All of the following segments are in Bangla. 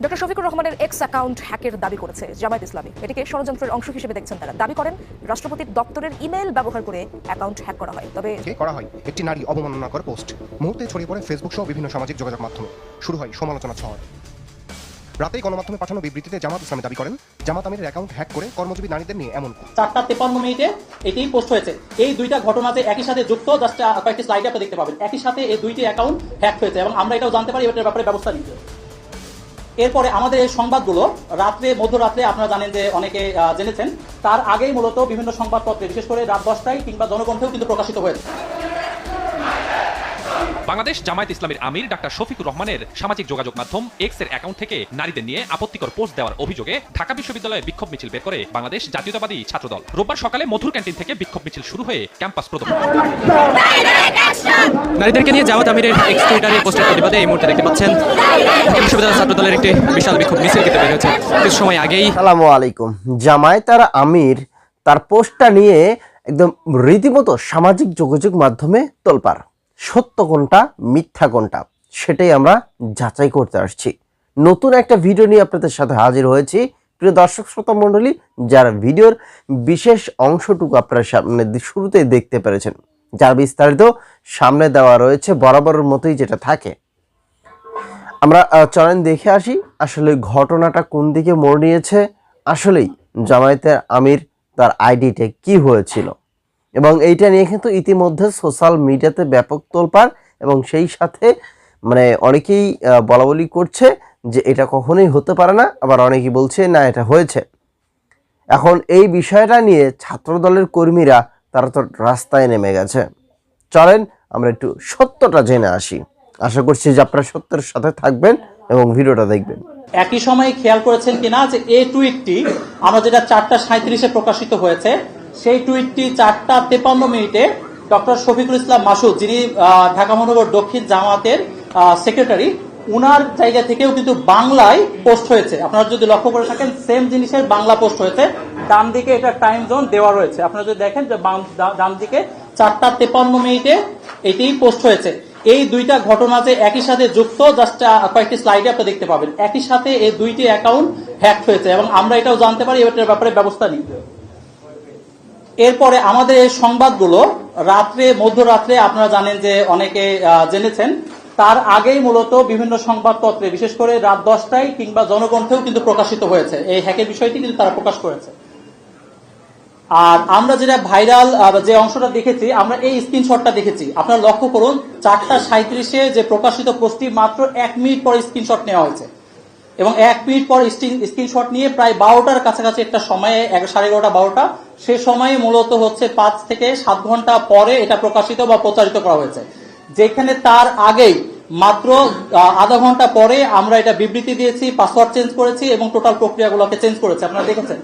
ডক্টর শফিকুর রহমানের এক্স অ্যাকাউন্ট হ্যাকের দাবি করেছে জামায়াত ইসলামী। এটিকে ষড়যন্ত্রের অংশ হিসেবে দেখছেন তারা। দাবি করেন রাষ্ট্রপতির দপ্তরের ইমেল ব্যবহার করে অ্যাকাউন্ট হ্যাক করা হয়। তবে করা হয় একটি নারী অবমাননাকর পোস্ট। মুহূর্তে ছড়িয়ে পড়ে ফেসবুক সহ বিভিন্ন সামাজিক যোগাযোগ মাধ্যমে। শুরু হয় সমালোচনা ঝড়। রাতেই গণমাধ্যমে পাঠানো বিবৃতিতে জামাত ইসলামী দাবি করেন জামাত আমিরের অ্যাকাউন্ট হ্যাক করে কর্মজীবী নারীদের নিয়ে এমন 4:53 এটাই পোস্ট হয়েছে। এই দুইটা ঘটনা যে একই সাথে যুক্ত, জাস্ট কয়েকটি স্লাইডে আপনি দেখতে পাবেন। একই সাথে এই দুইটি অ্যাকাউন্ট হ্যাক হয়েছে এবং আমরা এটাও জানতে পারি এটার ব্যাপারে ব্যবস্থা নিতে। এরপরে আমাদের এই সংবাদগুলো মধ্যরাত্রে আপনারা জানেন যে অনেকে জেনেছেন, তার আগেই মূলত বিভিন্ন সংবাদপত্রে বিশেষ করে রাত 10টায় কিংবা জনকণ্ঠেও কিন্তু প্রকাশিত হয়েছে। বাংলাদেশ জামায়াত ইসলামীর আমির ডাক্তার শফিকুর রহমানের সামাজিক যোগাযোগ মাধ্যম এক্স এর অ্যাকাউন্ট থেকে নারীদের নিয়ে আপত্তিকর পোস্ট দেওয়ার অভিযোগে ঢাকা বিশ্ববিদ্যালয়ে বিক্ষোভ মিছিল বের করে বাংলাদেশ জাতীয়তাবাদী ছাত্রদল। রোববার সকালে মধুর ক্যান্টিন থেকে বিক্ষোভ মিছিল শুরু হয়ে ক্যাম্পাস প্রদক্ষিণ। নারীদেরকে নিয়ে জামাত আমিরের এক্স টুইটারে পোস্টের প্রতিবাদে এই মুহূর্তে দেখতে পাচ্ছেন ঢাকা বিশ্ববিদ্যালয় ছাত্রদলের একটি বিশাল বিক্ষোভ মিছিল কিন্তু বের হয়েছে কিছু সময় আগেই। আসসালামু আলাইকুম। জামায়াত আর আমির তার পোস্টটা নিয়ে একদম রীতিমতো সামাজিক যোগাযোগ মাধ্যমে তোলপাড়। সত্য কোনটা মিথ্যা কোনটা সেটাই আমরা যাচাই করতে আসছি। নতুন একটা ভিডিও নিয়ে আপনাদের সাথে হাজির হয়েছি প্রিয় দর্শক শ্রোতা মণ্ডলী, যারা ভিডিওর বিশেষ অংশটুকু আপনারা সামনে শুরুতেই দেখতে পেরেছেন, যার বিস্তারিত সামনে দেওয়া রয়েছে বরাবরের মতোই যেটা থাকে। আমরা চলেন দেখে আসি আসলে ঘটনাটা কোন দিকে মোড় নিয়েছে, আসলেই জামায়াতের আমির তার আইডিতে কি হয়েছিল, এবং এইটা নিয়ে কিন্তু ইতিমধ্যে সোশ্যাল মিডিয়াতে ব্যাপক তোলপাড় এবং সেই সাথে অনেকেই বলা বলি করছে যে এটা কখনোই হতে পারে না, আবার অনেকেই বলছে না এটা হয়েছে। এখন এই বিষয়টা নিয়ে ছাত্রদলের কর্মীরা তারা তো রাস্তায় নেমে গেছে। চলেন আমরা একটু সত্যটা জেনে আসি। আশা করছি যে আপনারা সত্যের সাথে থাকবেন এবং ভিডিওটা দেখবেন। একই সময় খেয়াল করেছেন কিনা যে এই টুইটটি আমরা যেটা 4:37 প্রকাশিত হয়েছে, সেই টুইটটি 4:53 ডক্টর শফিকুল ইসলাম মাসুদ, যিনি ঢাকা মহানগর দক্ষিণ জামাতের সেক্রেটারি, উনার জায়গা থেকেও কিন্তু বাংলায় পোস্ট হয়েছে। আপনারা যদি লক্ষ্য করে থাকেন সেম জিনিসের বাংলা পোস্ট হয়েছে। ডান দিকে এটা টাইম জোন দেওয়া রয়েছে, আপনারা যদি দেখেন যে ডান দিকে 4:53 এটাই পোস্ট হয়েছে। এই দুইটা ঘটনা যে একই সাথে যুক্ত, জাস্ট কয়েকটি স্লাইডে আপনি দেখতে পাবেন। একই সাথে এই দুইটি অ্যাকাউন্ট হ্যাক হয়েছে এবং আমরা এটাও জানতে পারি এটার ব্যাপারে ব্যবস্থা নিতে। এরপরে আমাদের এই সংবাদগুলো মধ্যরাত্রে আপনারা জানেন যে অনেকে জেনেছেন, তার আগেই মূলত বিভিন্ন সংবাদপত্রে বিশেষ করে রাত 10টায় কিংবা জনকণ্ঠেও কিন্তু প্রকাশিত হয়েছে। এই হ্যাকের বিষয়টি কিন্তু তারা প্রকাশ করেছে। আর আমরা যেটা ভাইরাল যে অংশটা দেখেছি, আমরা এই স্ক্রিনশটটা দেখেছি। আপনারা লক্ষ্য করুন 4:37 যে প্রকাশিত পোস্টটি মাত্র 1 মিনিট পর স্ক্রিনশট নেওয়া হয়েছে এবং 1 মিনিট পর স্ক্রিনশট নিয়ে প্রায় 12টার কাছাকাছি একটা সময়ে 11:30-12টা, সে সময়ে মূলত হচ্ছে 5 থেকে 7 ঘন্টা পরে এটা প্রকাশিত বা প্রচারিত করা হয়েছে। যেখানে তার আগেই মাত্র আধা ঘন্টা পরে আমরা এটা বিবৃতি দিয়েছি, পাসওয়ার্ড চেঞ্জ করেছি এবং টোটাল প্রক্রিয়াগুলোকে চেঞ্জ করেছি, আপনারা দেখেছেন।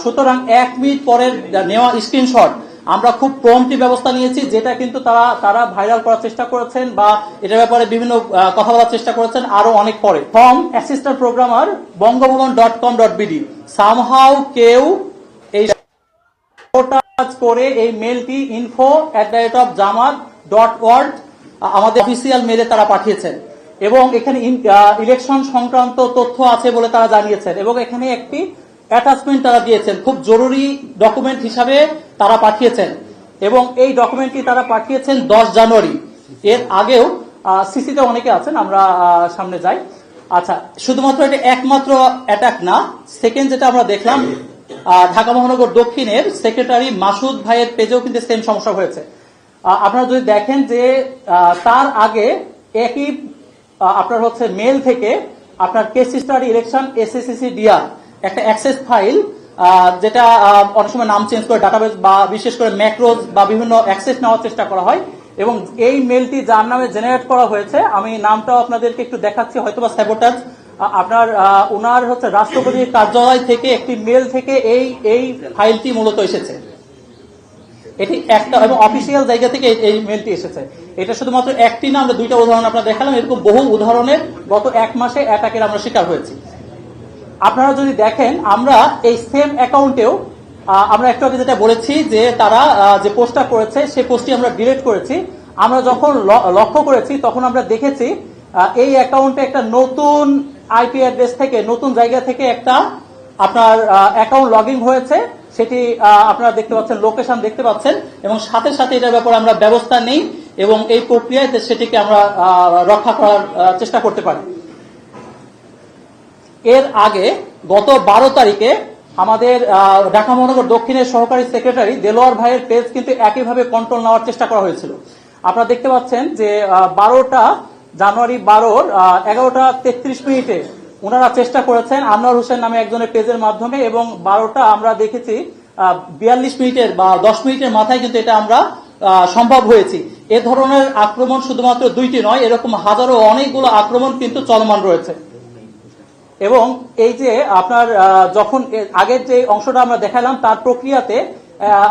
সুতরাং 1 মিনিট পরের নেওয়া স্ক্রিনশট আমরা খুব প্রম্পটলি ব্যবস্থা নিয়েছি, যেটা কিন্তু তারা ভাইরাল করার চেষ্টা করেছেন বা এটার ব্যাপারে বিভিন্ন কথা বলার চেষ্টা করেছেন আরো অনেক পরে। ফ্রম অ্যাসিস্ট্যান্ট প্রোগ্রামার বঙ্গভবন.com.bd সামহাউ কেউ এই করে এই মেলটি info@jamat.org আমাদের অফিসিয়াল মেলে তারা পাঠিয়েছেন এবং এখানে ইলেকশন সংক্রান্ত তথ্য আছে বলে তারা জানিয়েছেন এবং এখানে একটি অ্যাটাচমেন্ট তারা দিয়েছেন, খুব জরুরি ডকুমেন্ট হিসাবে তারা পাঠিয়েছেন এবং এই ডকুমেন্টটি তারা পাঠিয়েছেন 10 জানুয়ারি। এর আগেও সিসিতে অনেকে আছেন, আমরা সামনে যাই। আচ্ছা, শুধুমাত্র এটা একমাত্র অ্যাটাক না, সেকেন্ড যেটা আমরা দেখলাম ঢাকা মহানগর দক্ষিণের সেক্রেটারি মাসুদ ভাইয়ের পেজেও কিন্তু সেম সমস্যা হয়েছে। আপনারা যদি দেখেন যে তার আগে একই আপনার হচ্ছে মেল থেকে আপনার কেস স্টাডি ইলেকশন SSCCDR একটা অ্যাক্সেস ফাইল, যেটা অনেক সময় নাম চেঞ্জ করে ডাটাবেস বা বিশেষ করে ম্যাক্রোজ বা বিভিন্ন অ্যাক্সেস নেওয়ার চেষ্টা করা হয় এবং এই মেলটি যার নামে জেনারেট করা হয়েছে, আমি নামটাও আপনাদেরকে একটু দেখাচ্ছি, হয়তোবা স্যাবোটাজ, আপনার ওনার হচ্ছে রাষ্ট্রপতির কার্যালয় থেকে একটি মেল থেকে এই ফাইলটি মূলত এসেছে। এটি একটা এবং অফিসিয়াল জায়গা থেকে এই মেলটি এসেছে। এটা শুধুমাত্র একটি না, আমরা দুইটা উদাহরণ আপনারা দেখালাম, এরকম বহু উদাহরণের গত 1 মাসে অ্যাটাকের আমরা শিকার হয়েছি। আপনারা যদি দেখেন আমরা এই সেম অ্যাকাউন্টেও আমরা একটু আগে যেটা বলেছি যে তারা যে পোস্টটা করেছে সেই পোস্টটি আমরা ডিলিট করেছি। আমরা যখন লক্ষ্য করেছি তখন আমরা দেখেছি এই অ্যাকাউন্টে একটা নতুন আইপি অ্যাড্রেস থেকে নতুন জায়গা থেকে একটা আপনার অ্যাকাউন্ট লগ ইন হয়েছে, সেটি আপনারা দেখতে পাচ্ছেন, লোকেশন দেখতে পাচ্ছেন, এবং সাথে সাথে এটার ব্যাপারে আমরা ব্যবস্থা নেই এবং এই প্রক্রিয়ায় সেটিকে আমরা রক্ষা করার চেষ্টা করতে পারি। এর আগে গত 12 তারিখে আমাদের ঢাকা মহানগর দক্ষিণের সহকারী সেক্রেটারি দেলোয়ার ভাইয়ের পেজ কিন্তু একইভাবে কন্ট্রোল নেওয়ার চেষ্টা করা হয়েছিল। আপনারা দেখতে পাচ্ছেন যে 12টা জানুয়ারি 12-র 11টা 33 মিনিটে ওনারা চেষ্টা করেছেন আনোয়ার হোসেন নামে একজনের পেজের মাধ্যমে, এবং 12টা আমরা দেখেছি 42 মিনিটের বা 10 মিনিটের মাথায় কিন্তু এটা আমরা সম্ভব হয়েছি। এ ধরনের আক্রমণ শুধুমাত্র 2টি নয়, এরকম হাজারো অনেকগুলো আক্রমণ কিন্তু চলমান রয়েছে। এবং এই যে আপনার যখন আগের যে অংশটা আমরা দেখালাম তার প্রক্রিয়াতে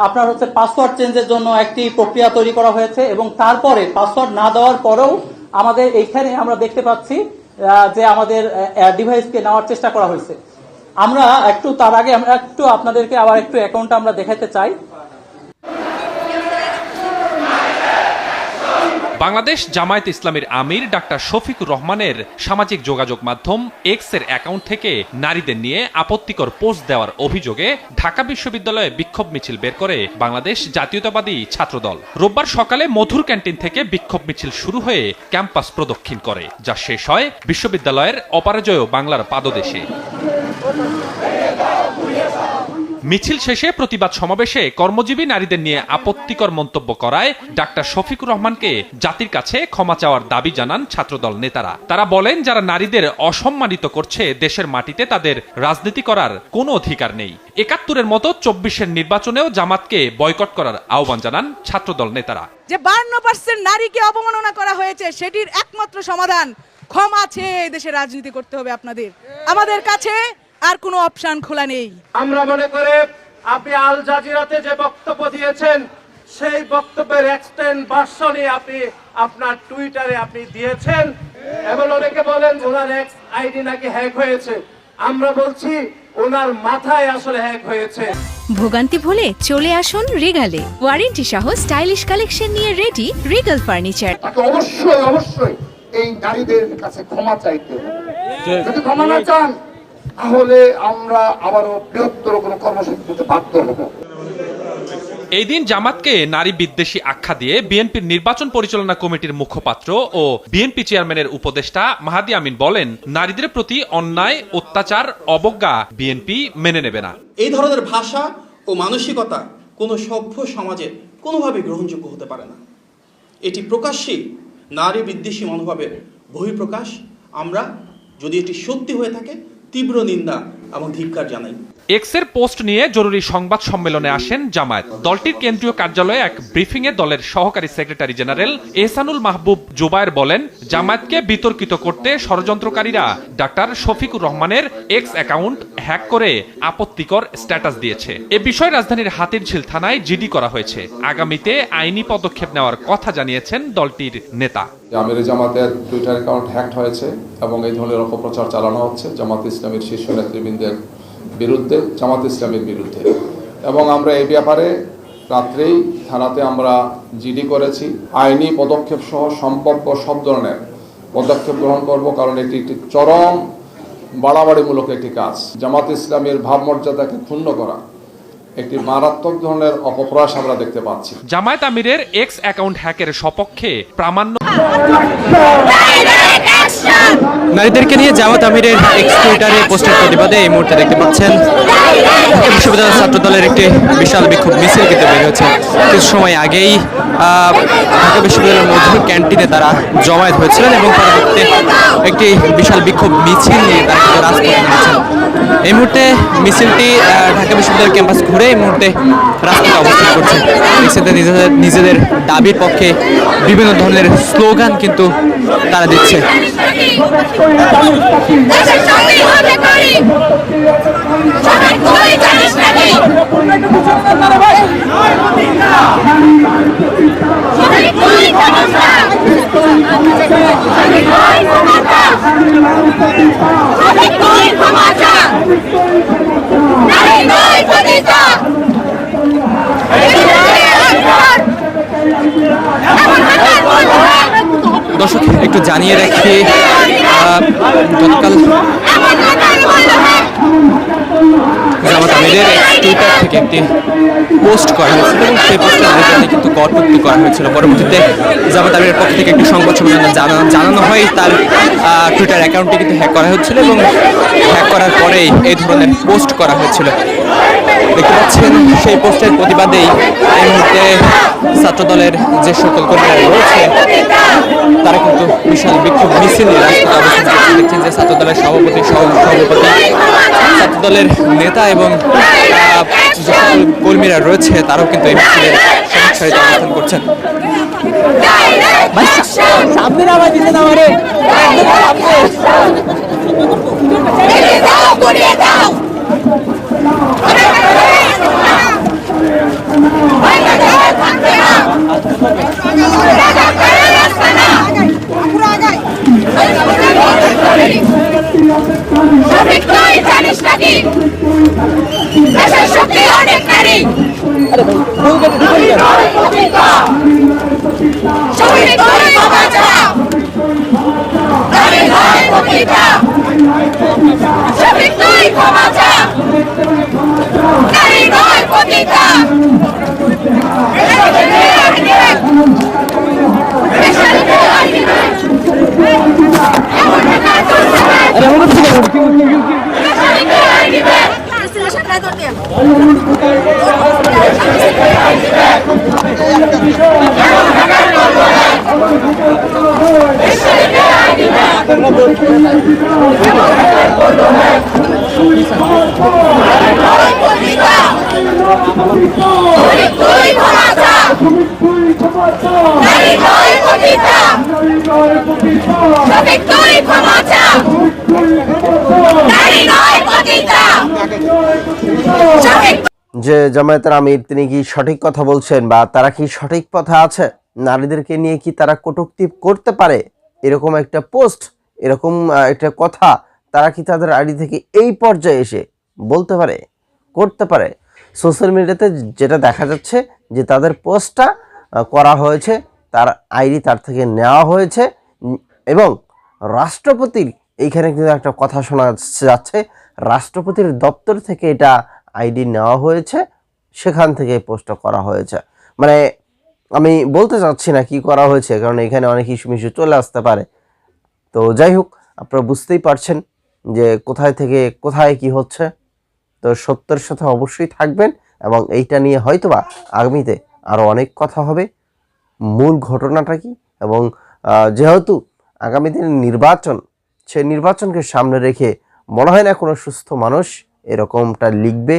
আপনার হচ্ছে পাসওয়ার্ড চেঞ্জের জন্য একটি প্রক্রিয়া তৈরি করা হয়েছে, এবং তারপরে পাসওয়ার্ড না দেওয়ার পরেও আমাদের এইখানে আমরা দেখতে পাচ্ছি যে আমাদের ডিভাইসকে নেওয়ার চেষ্টা করা হয়েছে। আমরা একটু তার আগে আমরা একটু আপনাদেরকে আবার একটু অ্যাকাউন্টটা আমরা দেখাতে চাই। বাংলাদেশ জামায়াত ইসলামীর আমির ডাক্তার শফিকুর রহমানের সামাজিক যোগাযোগ মাধ্যম এক্স এর অ্যাকাউন্ট থেকে নারীদের নিয়ে আপত্তিকর পোস্ট দেওয়ার অভিযোগে ঢাকা বিশ্ববিদ্যালয়ে বিক্ষোভ মিছিল বের করে বাংলাদেশ জাতীয়তাবাদী ছাত্রদল। রোববার সকালে মধুর ক্যান্টিন থেকে বিক্ষোভ মিছিল শুরু হয়ে ক্যাম্পাস প্রদক্ষিণ করে, যা শেষ হয় বিশ্ববিদ্যালয়ের অপরাজয় বাংলার পাদদেশে। মিছিল শেষে প্রতিবাদ সমাবেশে কর্মজীবী নারীদের নিয়ে আপত্তিকর মন্তব্য করায় ডাক্তার শফিকুর রহমানকে জাতির কাছে ক্ষমা চাওয়ার দাবি জানান ছাত্রদল নেতারা। তারা বলেন, যারা নারীদের অসম্মানিত করছে দেশের মাটিতে তাদের রাজনীতি করার কোনো অধিকার নেই। ৭১-এর মতো ২৪-এর নির্বাচনেও জামাতকে বয়কট করার আহ্বান জানান ছাত্রদল নেতারা। যে ৫২% নারীকে অবমাননা করা হয়েছে, সেটির একমাত্র সমাধান ক্ষমা চেয়ে দেশে রাজনীতি করতে হবে আপনাদের। আমাদের কাছে আর কোনো অপশন খোলা নেই। আমরা মনে করে আপনি আল জাজিরাতে যে বক্তব্য দিয়েছেন সেই বক্তব্যের এক্সটেন্ড ভার্সনই আপনি আপনার টুইটারে আপনি দিয়েছেন, এবং অনেকে বলেন ওনার এক্স আইডি নাকি হ্যাক হয়েছে। আমরা বলছি ওনার মাথায় আসলে হ্যাক হয়েছে। ভোগান্তি ভুলে চলে আসুন রিগালে, ওয়ারেন্টি সহ স্টাইলিশ কালেকশন নিয়ে রেডি রিগাল ফার্নিচার। অবশ্যই অবশ্যই এই নারীদের কাছে ক্ষমা চাইতে হবে। যদি ক্ষমা না চান তাহলে আমরা আবারও বৃহত্তর কোনো কর্মসূচিতে বাধ্য হব। এই দিন জামাতকে নারী বিদ্বেষী আখ্যা দিয়ে বিএনপির নির্বাচন পরিচালনা কমিটির মুখপাত্র ও বিএনপি চেয়ারম্যানের উপদেষ্টা মাহাদি আমিন বলেন, নারীদের প্রতি অন্যায়, অত্যাচার, অবজ্ঞা বিএনপি মেনে নেবে না। এই ধরনের ভাষা ও মানসিকতা কোনো সভ্য সমাজে কোনোভাবেই গ্রহণযোগ্য হতে পারে না। এটি প্রকাশ্যেই নারী বিদ্বেষী মনোভাবের বহিঃপ্রকাশ। আমরা যদি এটি সত্যি হয়ে থাকে তীব্র নিন্দা এবং ধিক্কার জানাই। এক্সের পোস্ট নিয়ে জরুরি সংবাদ সম্মেলনে আসেন জামায়াত। দলটির কেন্দ্রীয় কার্যালয়ে এক ব্রিফিংয়ে দলের সহকারী সেক্রেটারি জেনারেল এহসানুল মাহবুব জুবায়ের বলেন, জামায়াতকে বিতর্কিত করতে ষড়যন্ত্রকারীরা ডাক্তার শফিকুর রহমানের এক্স অ্যাকাউন্ট হ্যাক করে আপত্তিকর স্ট্যাটাস দিয়েছে। এ বিষয়ে রাজধানীর হাতিরঝিল থানায় জিডি করা হয়েছে। আগামীতে আইনি পদক্ষেপ নেওয়ার কথা জানিয়েছেন দলটির নেতা। আমির জামাতের টুইটার অ্যাকাউন্ট হ্যাক হয়েছে এবং এই ধরনের অপপ্রচার চালানো হচ্ছে জামাত ইসলামের শীর্ষ নেতৃবৃন্দের বিরুদ্ধে, জামাত ইসলামের বিরুদ্ধে। এবং আমরা এই ব্যাপারে রাত্রেই থানাতে আমরা জিডি করেছি। আইনি পদক্ষেপ সহ সম্ভাব্য সব ধরনের পদক্ষেপ গ্রহণ করব, কারণ এটি একটি চরম বাড়াবাড়িমূলক একটি কাজ। জামাত ইসলামের ভাবমর্যাদাকে ক্ষুণ্ণ করা একটি মারাত্মক ধরনের অপপ্রয়াস আমরা দেখতে পাচ্ছি। জামায়াত আমিরের এক্স অ্যাকাউন্ট হ্যাকের সপক্ষে প্রামাণ্য। নারীদেরকে নিয়ে জামাত আমিরের এক্স টুইটারে পোস্টের প্রতিবাদে এই মুহূর্তে দেখতে পাচ্ছেন বিশ্ববিদ্যালয় ছাত্রদলের একটি বিশাল বিক্ষোভ মিছিল কিন্তু বের হয়েছে। কিছু সময় আগেই ঢাকা বিশ্ববিদ্যালয়ের মধুর ক্যান্টিনে তারা জমায়েত হয়েছিলেন এবং পরবর্তীতে একটি বিশাল বিক্ষোভ মিছিল নিয়ে তারা কিন্তু রাজপথে নেমেছেন। এই মুহূর্তে মিছিলটি ঢাকা বিশ্ববিদ্যালয় ক্যাম্পাস ঘুরে এই মুহূর্তে রাজপথে অবস্থান করছে। নিজেদের দাবির পক্ষে বিভিন্ন ধরনের স্লোগান কিন্তু তারা দিচ্ছে। দর্শক একটু জানিয়ে রাখি, গতকাল জামাত আমিরের টুইটার থেকে একটি পোস্ট করা হয়েছিল এবং সেই পোস্টের আইডিয়াতে কিন্তু কটূক্তি করা হয়েছিল। পরবর্তীতে জামাত আমিরের পক্ষ থেকে একটি সংবাদ সম্মেলনে জানানো হয় তার টুইটার অ্যাকাউন্টটি কিন্তু হ্যাক করা হয়েছিল এবং হ্যাক করার পরেই এই ধরনের পোস্ট করা হয়েছিল। দেখতে পাচ্ছেন সেই পোস্টের প্রতিবাদেই এই মুহূর্তে ছাত্রদলের যে সকল কর্মীরা রয়েছে তারা কিন্তু বিশাল বিক্ষোভ মিছিল নিয়ে রাজপথে অবস্থান করছে। দেখছেন যে ছাত্রদলের সভাপতি ছাত্রদলের নেতা এবং যে সকল কর্মীরা রয়েছে তারাও কিন্তু এই মিছিলের সঠিক সারিতে অবস্থান করছেন। যে জামায়াতের আমির তিনি কি সঠিক কথা বলছেন বা তারা কি সঠিক পথে আছে? নারীদেরকে নিয়ে কি তারা কটূক্তি করতে পারে? এরকম একটা পোস্ট, এরকম একটা কথা তারা কি তাদের আইডি থেকে এই পর্যায়ে এসে বলতে পারে, করতে পারে? সোশ্যাল মিডিয়াতে যেটা দেখা যাচ্ছে যে তাদের পোস্টটা করা হয়েছে, তার আইডি তার থেকে নেওয়া হয়েছে এবং রাষ্ট্রপতির এইখানে কিন্তু একটা কথা শোনা যাচ্ছে, রাষ্ট্রপতির দপ্তর থেকে এটা আইডি নেওয়া হয়েছে, সেখান থেকে পোস্টটা করা হয়েছে। মানে আমি বলতে চাচ্ছি না কি করা হয়েছে, কারণ এখানে অনেক ইস্যু মিস্যু চলে আসতে পারে। তো যাই হোক, আপনারা বুঝতেই পারছেন যে কোথায় থেকে কোথায় কি হচ্ছে। তো সত্যের সাথে অবশ্যই থাকবেন এবং এইটা নিয়ে হয়তোবা আগামীতে আরও অনেক কথা হবে। মূল ঘটনাটা কি, এবং যেহেতু আগামী দিনে নির্বাচন, সেই নির্বাচনকে সামনে রেখে মনে হয় না কোনো সুস্থ মানুষ এরকমটা লিখবে